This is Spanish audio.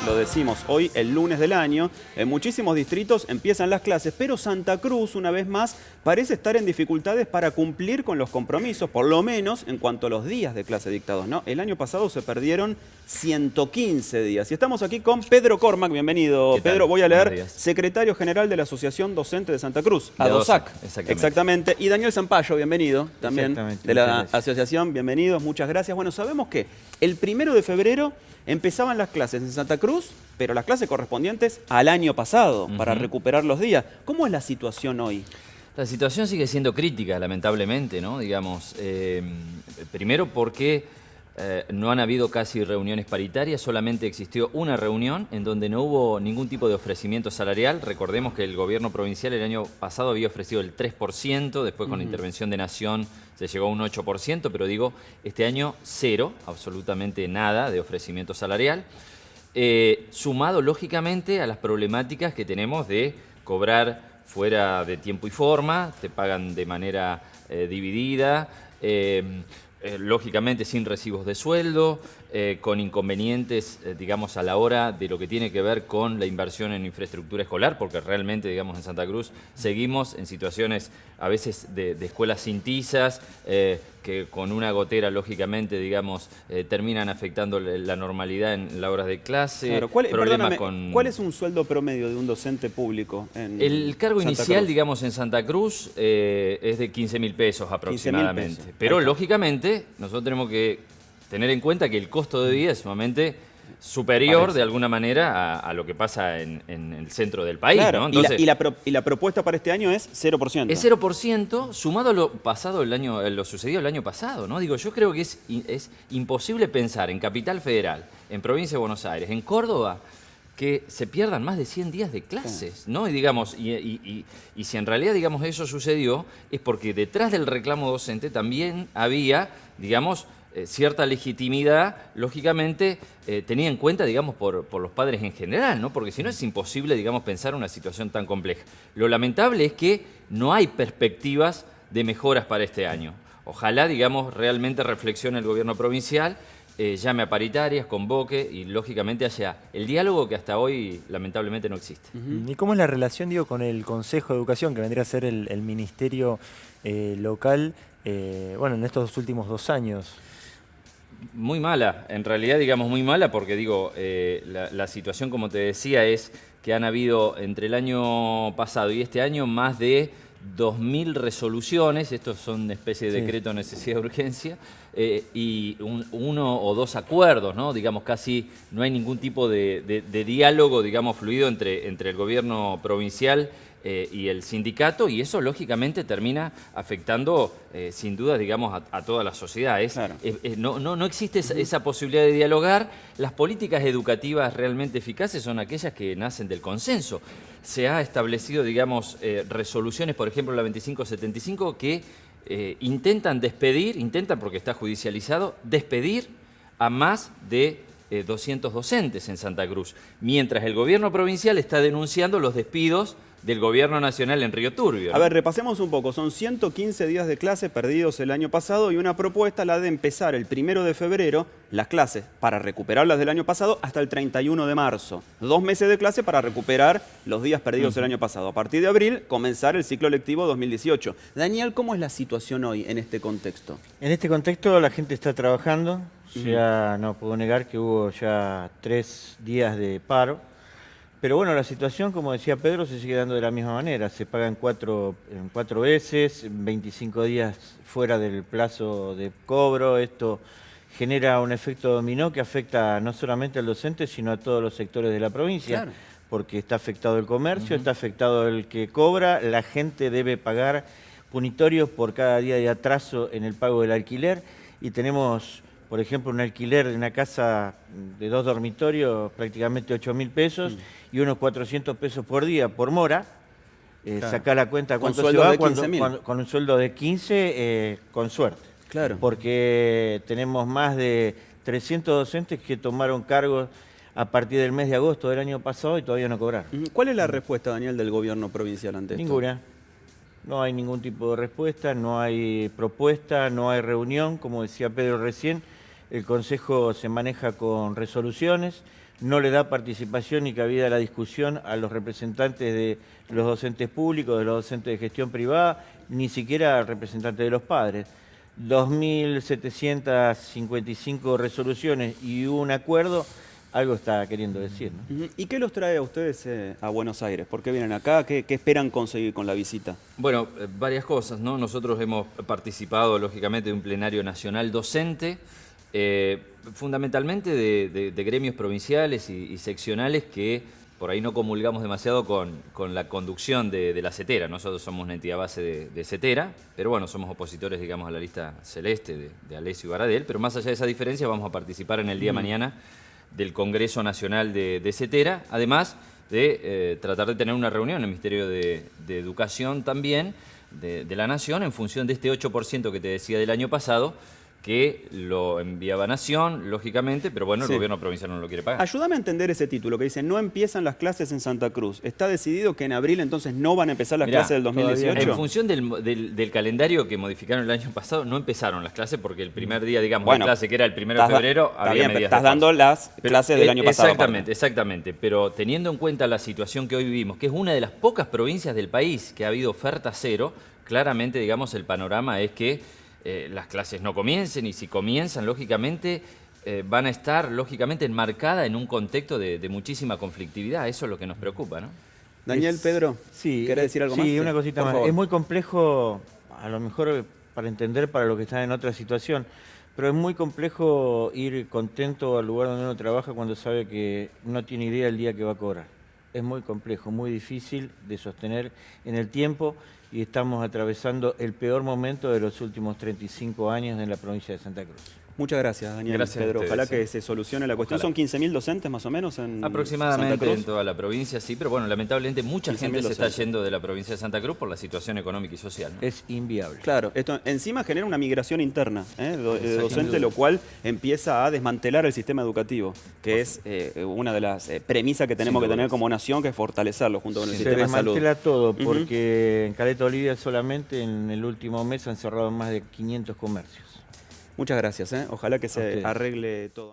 lo decimos hoy, el lunes del año. En muchísimos distritos empiezan las clases, pero Santa Cruz, una vez más, parece estar en dificultades para cumplir con los compromisos, por lo menos en cuanto a los días de clase dictados, ¿no? El año pasado se perdieron 115 días. Y estamos aquí con Pedro Cormac, bienvenido. Pedro, voy a leer, secretario general de la Asociación Docente de Santa Cruz, ADOSAC. Exactamente. Y Daniel Zampayo, bienvenido también de la asociación, bienvenidos, muchas gracias. Bueno, sabemos que el 1 de febrero empezaban las clases en Santa Cruz, pero las clases correspondientes al año pasado, para recuperar los días. ¿Cómo es la situación hoy? La situación sigue siendo crítica, lamentablemente, ¿no? Digamos, primero porque no han habido casi reuniones paritarias, solamente existió una reunión en donde no hubo ningún tipo de ofrecimiento salarial. Recordemos que el gobierno provincial el año pasado había ofrecido el 3%, después con la intervención de Nación se llegó a un 8%, pero digo, este año cero, absolutamente nada de ofrecimiento salarial, sumado lógicamente a las problemáticas que tenemos de cobrar fuera de tiempo y forma, te pagan de manera dividida, lógicamente sin recibos de sueldo, con inconvenientes, digamos, a la hora de lo que tiene que ver con la inversión en infraestructura escolar, porque realmente, digamos, en Santa Cruz seguimos en situaciones a veces de escuelas sin tizas, que con una gotera, lógicamente, digamos, terminan afectando la normalidad en las horas de clase. Claro. ¿Cuál es un sueldo promedio de un docente público en El cargo Santa inicial, Cruz? digamos, en Santa Cruz es de 15.000 pesos aproximadamente. 15.000 pesos. Pero, lógicamente, nosotros tenemos que tener en cuenta que el costo de vida es sumamente superior, de alguna manera, a lo que pasa en el centro del país, Claro, ¿no? Entonces, y la propuesta para este año es 0%. es 0%, sumado a lo pasado lo sucedido el año pasado, ¿no? Digo, yo creo que es imposible pensar en Capital Federal, en Provincia de Buenos Aires, en Córdoba, que se pierdan más de 100 días de clases, ¿no? Y digamos, y si en realidad, digamos, eso sucedió, es porque detrás del reclamo docente también había, digamos, cierta legitimidad, lógicamente, tenida en cuenta, digamos, por los padres en general, ¿no? Porque si no es imposible, digamos, pensar una situación tan compleja. Lo lamentable es que no hay perspectivas de mejoras para este año. Ojalá, digamos, realmente reflexione el gobierno provincial, llame a paritarias, convoque y, lógicamente, haya el diálogo que hasta hoy, lamentablemente, no existe. ¿Y cómo es la relación, digo, con el Consejo de Educación, que vendría a ser el ministerio local, bueno, en estos últimos 2 años? Muy mala, en realidad, digamos, muy mala, porque digo, la situación, como te decía, es que han habido entre el año pasado y este año más de 2.000 resoluciones, estos son una especie de decreto de necesidad de urgencia, y 1 o 2 acuerdos, ¿no? Digamos, casi no hay ningún tipo de diálogo, digamos, fluido entre el gobierno provincial y el sindicato, y eso lógicamente termina afectando sin duda, digamos, a toda la sociedad. Claro. No existe esa posibilidad de dialogar. Las políticas educativas realmente eficaces son aquellas que nacen del consenso. Se ha establecido, digamos, resoluciones, por ejemplo la 2575, que intentan porque está judicializado, despedir a más de 200 docentes en Santa Cruz, mientras el gobierno provincial está denunciando los despidos del gobierno nacional en Río Turbio, ¿no? A ver, repasemos un poco. Son 115 días de clase perdidos el año pasado y una propuesta, la de empezar el 1 de febrero las clases para recuperarlas del año pasado hasta el 31 de marzo. 2 meses de clase para recuperar los días perdidos el año pasado. A partir de abril, comenzar el ciclo lectivo 2018. Daniel, ¿cómo es la situación hoy en este contexto? En este contexto la gente está trabajando, ya no puedo negar que hubo ya 3 días de paro. Pero bueno, la situación, como decía Pedro, se sigue dando de la misma manera. Se pagan 4 veces, 25 días fuera del plazo de cobro. Esto genera un efecto dominó que afecta no solamente al docente, sino a todos los sectores de la provincia. Claro. Porque está afectado el comercio, está afectado el que cobra, la gente debe pagar punitorios por cada día de atraso en el pago del alquiler. Y tenemos, por ejemplo, un alquiler de una casa de 2 dormitorios, prácticamente 8.000 pesos, y unos 400 pesos por día por mora. Claro. Sacá la cuenta cuánto Con se sueldo va de 15.000. con un sueldo de 15, con suerte. Claro. Porque tenemos más de 300 docentes que tomaron cargos a partir del mes de agosto del año pasado y todavía no cobraron. ¿Cuál es la respuesta, Daniel, del gobierno provincial ante esto? Ninguna. No hay ningún tipo de respuesta, no hay propuesta, no hay reunión. Como decía Pedro recién, El Consejo se maneja con resoluciones, no le da participación ni cabida a la discusión a los representantes de los docentes públicos, de los docentes de gestión privada, ni siquiera al representante de los padres. 2.755 resoluciones y un acuerdo, algo está queriendo decir, ¿no? ¿Y qué los trae a ustedes a Buenos Aires? ¿Por qué vienen acá? ¿Qué esperan conseguir con la visita? Bueno, varias cosas, ¿no? Nosotros hemos participado, lógicamente, de un plenario nacional docente, fundamentalmente de gremios provinciales y seccionales que por ahí no comulgamos demasiado con la conducción de la CETERA. Nosotros somos una entidad base de CETERA, pero bueno, somos opositores, digamos, a la lista celeste de Alessio y Baradel, pero más allá de esa diferencia vamos a participar en el día de mañana del Congreso Nacional de CETERA, además de tratar de tener una reunión en el Ministerio de Educación también de la Nación en función de este 8% que te decía del año pasado, que lo enviaba Nación, lógicamente, pero bueno, el gobierno provincial no lo quiere pagar. Ayúdame a entender ese título que dice, no empiezan las clases en Santa Cruz. ¿Está decidido que en abril entonces no van a empezar las clases del 2018? En función del calendario que modificaron el año pasado, no empezaron las clases porque el primer día, digamos, de clase, que era el 1 de febrero, había medidas estás dando las clases del año pasado. Exactamente, pero teniendo en cuenta la situación que hoy vivimos, que es una de las pocas provincias del país que ha habido oferta cero, claramente, digamos, el panorama es que las clases no comiencen, y si comienzan, lógicamente, van a estar, lógicamente, enmarcadas en un contexto de muchísima conflictividad. Eso es lo que nos preocupa, ¿no? Daniel, Pedro, sí, ¿querés decir algo más? Sí, una cosita más. Favor. Es muy complejo, a lo mejor para entender para los que están en otra situación, pero es muy complejo ir contento al lugar donde uno trabaja cuando sabe que no tiene idea el día que va a cobrar. Es muy complejo, muy difícil de sostener en el tiempo, y estamos atravesando el peor momento de los últimos 35 años en la provincia de Santa Cruz. Muchas gracias, Daniel. Gracias Pedro. a ustedes, ojalá que se solucione la cuestión. Ojalá. ¿Son 15.000 docentes más o menos en Aproximadamente Santa Cruz? en toda la provincia, sí, pero bueno, lamentablemente mucha 15.000 gente se está docentes. yendo de la provincia de Santa Cruz por la situación económica y social, ¿no? Es inviable. Claro, esto encima genera una migración interna de Sin docente, duda. lo cual empieza a desmantelar el sistema educativo, que es una de las premisas que tenemos que tener como nación, que es fortalecerlo junto con el Se sistema de salud. desmantela todo, porque en Caleta Olivia solamente en el último mes han cerrado más de 500 comercios. Muchas gracias, ojalá que A se ustedes. arregle todo.